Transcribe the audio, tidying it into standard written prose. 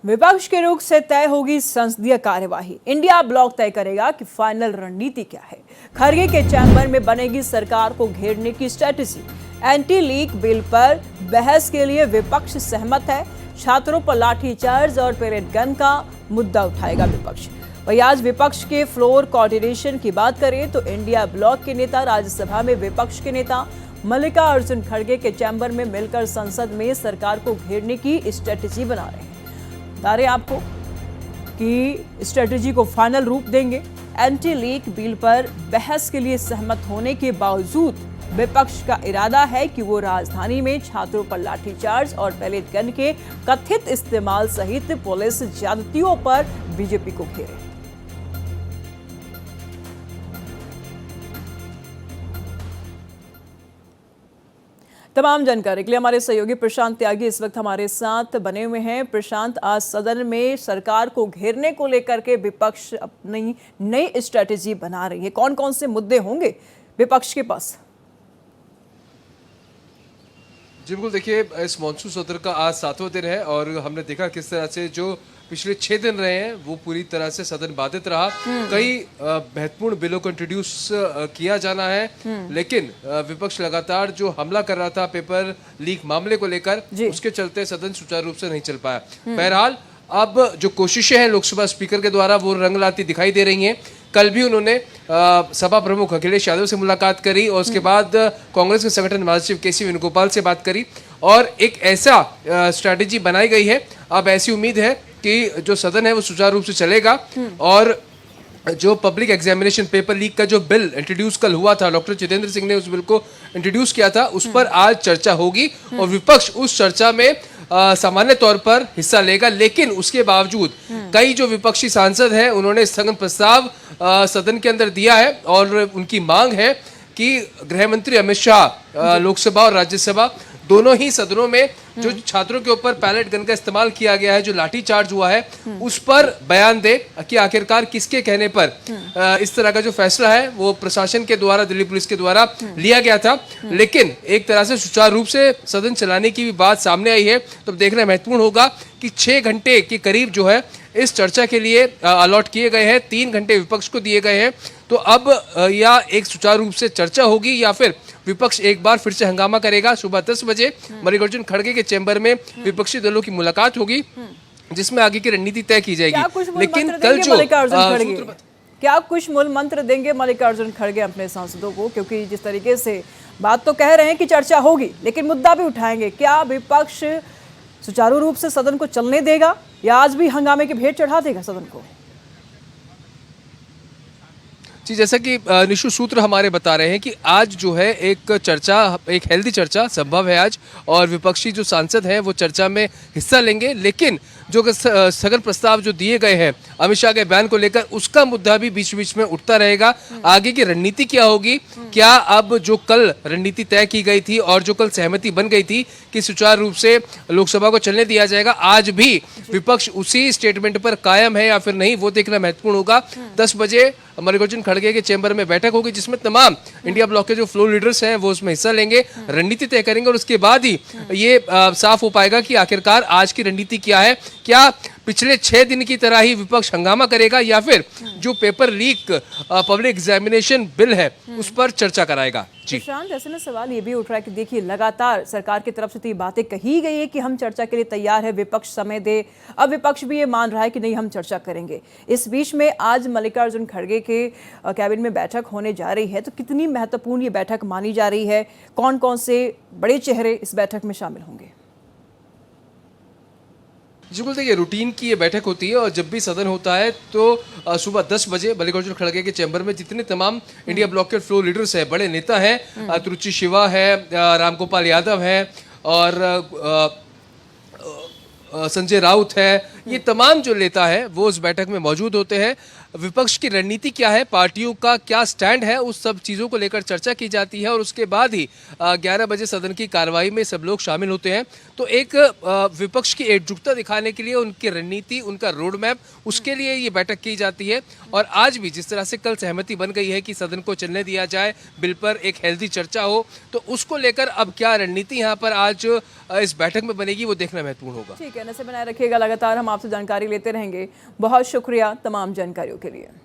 विपक्ष के रुख से तय होगी संसदीय कार्यवाही। इंडिया ब्लॉक तय करेगा कि फाइनल रणनीति क्या है। खड़गे के चैम्बर में बनेगी सरकार को घेरने की स्ट्रेटेजी। एंटी लीक बिल पर बहस के लिए विपक्ष सहमत है। छात्रों पर लाठीचार्ज और पेलेट गन का मुद्दा उठाएगा विपक्ष। वही आज विपक्ष के फ्लोर कोऑर्डिनेशन की बात करें तो इंडिया ब्लॉक के नेता राज्यसभा में विपक्ष के नेता मल्लिकार्जुन खड़गे के चैम्बर में मिलकर संसद में सरकार को घेरने की स्ट्रेटेजी बना रहे हैं। बता रहे आपको कि स्ट्रेटेजी को फाइनल रूप देंगे। एंटी लीक बिल पर बहस के लिए सहमत होने के बावजूद विपक्ष का इरादा है कि वो राजधानी में छात्रों पर लाठीचार्ज और पेलेट गन के कथित इस्तेमाल सहित पुलिस ज्यादतियों पर बीजेपी को घेरे। तमाम जानकारी के लिए हमारे सहयोगी प्रशांत त्यागी इस वक्त हमारे साथ बने हुए हैं। प्रशांत, आज सदन में सरकार को घेरने को लेकर के विपक्ष अपनी नई स्ट्रेटेजी बना रही है। कौन कौन से मुद्दे होंगे विपक्ष के पास? जी बिल्कुल, देखिए इस मॉनसून सत्र का आज 7वां दिन है और हमने देखा किस तरह से जो पिछले 6 दिन रहे हैं वो पूरी तरह से सदन बाधित रहा। कई महत्वपूर्ण बिलों को इंट्रोड्यूस किया जाना है, लेकिन विपक्ष लगातार जो हमला कर रहा था पेपर लीक मामले को लेकर, उसके चलते सदन सुचारू रूप से नहीं चल पाया। बहरहाल अब जो कोशिशें हैं लोकसभा स्पीकर के द्वारा वो रंग लाती दिखाई दे रही हैं। कल भी उन्होंने सभा प्रमुख अखिलेश यादव से मुलाकात करी और उसके बाद कांग्रेस के संगठन महासचिव केसी वेणुगोपाल से बात करी और एक ऐसा स्ट्रैटेजी बनाई गई है। अब ऐसी उम्मीद है कि जो सदन है वो सुचारू रूप से चलेगा और जो पब्लिक एग्जामिनेशन पेपर लीक का जो बिल इंट्रोड्यूस कल हुआ था, डॉक्टर जितेंद्र सिंह ने उस बिल को इंट्रोड्यूस किया था, उस पर आज चर्चा होगी और विपक्ष उस चर्चा में सामान्य तौर पर हिस्सा लेगा। लेकिन उसके बावजूद कई जो विपक्षी सांसद हैं उन्होंने स्थगन प्रस्ताव सदन के अंदर दिया है और उनकी मांग है कि गृह मंत्री अमित शाह लोकसभा और राज्यसभा दोनों ही सदनों में जो छात्रों के ऊपर पैलेट गन का इस्तेमाल किया गया है, जो लाठी चार्ज हुआ है, उस पर बयान दे कि आखिरकार किसके कहने पर इस तरह का जो फैसला है वो प्रशासन के द्वारा, दिल्ली पुलिस के द्वारा लिया गया था। लेकिन एक तरह से सुचारू रूप से सदन चलाने की भी बात सामने आई है। तो देखना महत्वपूर्ण होगा कि 6 घंटे के करीब जो है इस चर्चा के लिए अलॉट किए गए हैं, 3 घंटे विपक्ष को दिए गए हैं। तो अब या एक सुचारू रूप से चर्चा होगी या फिर विपक्ष एक बार फिर से हंगामा करेगा। सुबह 10 बजे मल्लिकार्जुन खड़गे के चैम्बर में विपक्षी दलों की मुलाकात होगी जिसमें आगे की रणनीति तय की जाएगी। लेकिन कल जो क्या कुछ मूल मंत्र देंगे मल्लिकार्जुन खड़गे अपने सांसदों को? क्योंकि जिस तरीके से बात तो कह रहे हैं कि चर्चा होगी, लेकिन मुद्दा भी उठाएंगे। क्या विपक्ष सुचारू रूप से सदन को चलने देगा या आज भी हंगामे की भेंट चढ़ा देगा सदन को? जी, जैसा कि निशु सूत्र हमारे बता रहे हैं कि आज जो है एक चर्चा, एक हेल्दी चर्चा संभव है आज और विपक्षी जो सांसद हैं वो चर्चा में हिस्सा लेंगे। लेकिन जो स्थगन प्रस्ताव जो दिए गए हैं अमित शाह के बयान को लेकर, उसका मुद्दा भी बीच बीच में उठता रहेगा। आगे की रणनीति क्या होगी? क्या अब जो कल रणनीति तय की गई थी और जो कल सहमति बन गई थी कि सुचारू रूप से लोकसभा को चलने दिया जाएगा, आज भी विपक्ष उसी स्टेटमेंट पर कायम है या फिर नहीं, वो देखना महत्वपूर्ण होगा। 10 बजे मल्लिकार्जुन खड़गे के चैम्बर में बैठक होगी जिसमें तमाम इंडिया ब्लॉक के जो फ्लोर लीडर्स हैं वो उसमें हिस्सा लेंगे, रणनीति तय करेंगे और उसके बाद ही ये साफ हो पाएगा कि आखिरकार आज की रणनीति क्या है। क्या पिछले 6 दिन की तरह ही विपक्ष हंगामा करेगा या फिर जो paper leak public examination bill है उस पर चर्चा कराएगा? जी प्रशांत, ऐसे में सवाल ये भी उठ रहा है कि देखिए लगातार सरकार की तरफ से तो ये बातें कही गई है कि हम चर्चा के लिए तैयार है, विपक्ष समय दे। अब विपक्ष भी ये मान रहा है कि नहीं, हम चर्चा करेंगे। इस बीच में आज मल्लिकार्जुन खड़गे के कैबिनेट में बैठक होने जा रही है, तो कितनी महत्वपूर्ण ये बैठक मानी जा रही है? कौन कौन से बड़े चेहरे इस बैठक में शामिल होंगे? जी बिल्कुल, देखिए रूटीन की ये बैठक होती है और जब भी सदन होता है तो सुबह 10 बजे मल्लिकार्जुन खड़गे के चैम्बर में जितने तमाम इंडिया ब्लॉक के फ्लोर लीडर्स हैं, बड़े नेता हैं, तुरुचि शिवा है, रामगोपाल यादव है और संजय राउत है, ये तमाम जो नेता है वो उस बैठक में मौजूद होते हैं। विपक्ष की रणनीति क्या है, पार्टियों का क्या स्टैंड है, उस सब चीज़ों को लेकर चर्चा की जाती है और उसके बाद ही 11 बजे सदन की कार्रवाई में सब लोग शामिल होते हैं। तो एक विपक्ष की एकजुटता दिखाने के लिए उनकी रणनीति, उनका रोड मैप, उसके लिए ये बैठक की जाती है। और आज भी जिस तरह से कल सहमति बन गई है कि सदन को चलने दिया जाए, बिल पर एक हेल्दी चर्चा हो, तो उसको लेकर अब क्या रणनीति यहाँ पर आज इस बैठक में बनेगी वो देखना महत्वपूर्ण होगा। ठीक है, नजर बनाए रखिएगा लगातार हम आपसे जानकारी लेते रहेंगे। बहुत शुक्रिया तमाम जानकारियों के लिए।